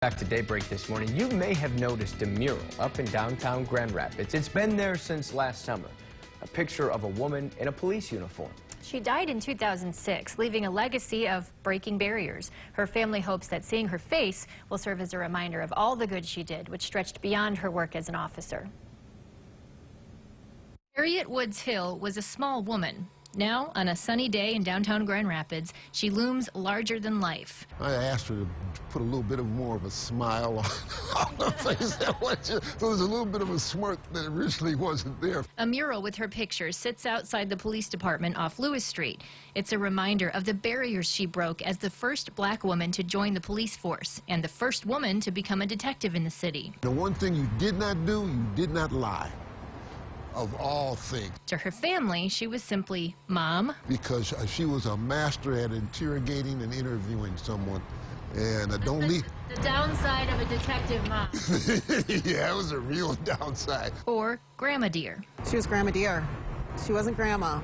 Back to Daybreak this morning, you may have noticed a mural up in downtown Grand Rapids. It's been there since last summer. A picture of a woman in a police uniform. She died in 2006, leaving a legacy of breaking barriers. Her family hopes that seeing her face will serve as a reminder of all the good she did, which stretched beyond her work as an officer. Harriet Woods Hill was a small woman. Now, on a sunny day in downtown Grand Rapids, she looms larger than life. I asked her to put a little bit more of a smile on her face. So there's a little bit of a smirk that originally wasn't there. A mural with her picture sits outside the police department off Lewis Street. It's a reminder of the barriers she broke as the first black woman to join the police force and the first woman to become a detective in the city. The one thing you did not do, you did not lie. Of all things. To her family, she was simply Mom. Because she was a master at interrogating and interviewing someone. And don't leave. The downside of a detective mom. Yeah, it was a real downside. Or Grandma Dear. She was Grandma Dear. She wasn't Grandma.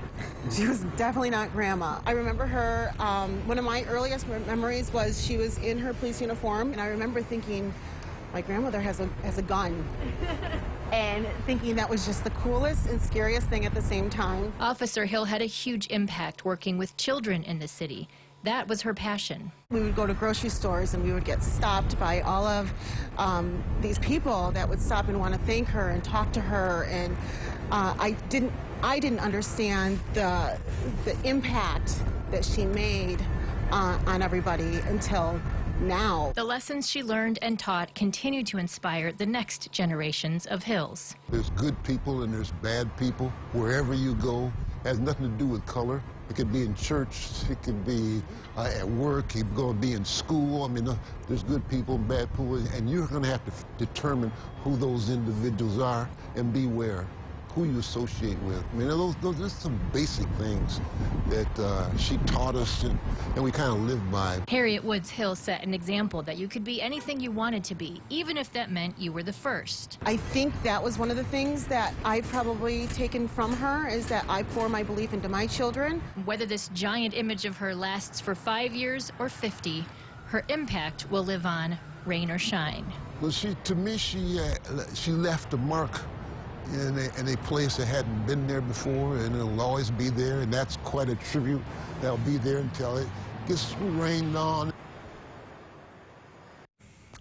She was definitely not Grandma. I remember her, one of my earliest memories was she was in her police uniform, and I remember thinking, my grandmother has a gun. And thinking that was just the coolest and scariest thing at the same time. Officer Hill had a huge impact working with children in the city. That was her passion. We would go to grocery stores and we would get stopped by all of these people that would stop and want to thank her and talk to her. And I didn't understand the impact that she made on everybody until now. The lessons she learned and taught continue to inspire the next generations of Hills. There's good people and there's bad people. Wherever you go, it has nothing to do with color. It could be in church, it could be at work, it could be in school. I mean, there's good people and bad people, and you're going to have to determine who those individuals are and beware who you associate with. I mean, those are some basic things that she taught us and we kind of live by. Harriet Woods Hill set an example that you could be anything you wanted to be, even if that meant you were the first. I think that was one of the things that I've probably taken from her, is that I pour my belief into my children. Whether this giant image of her lasts for 5 years or 50, her impact will live on, rain or shine. Well, to me, she left a mark in a place that hadn't been there before, and it'll always be there, and that's quite a tribute that'll be there until it gets rained on.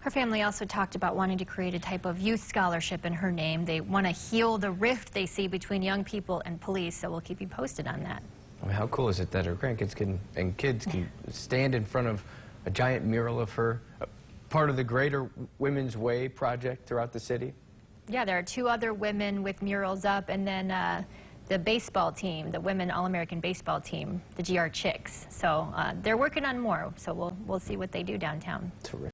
Her family also talked about wanting to create a type of youth scholarship in her name. They want to heal the rift they see between young people and police, so we'll keep you posted on that. I mean, how cool is it that her grandkids kids can stand in front of a giant mural of her, part of the Greater Women's Way project throughout the city? Yeah, there are 2 other women with murals up, and then the baseball team, the women All-American baseball team, the GR Chicks. So they're working on more, so we'll see what they do downtown. Terrific.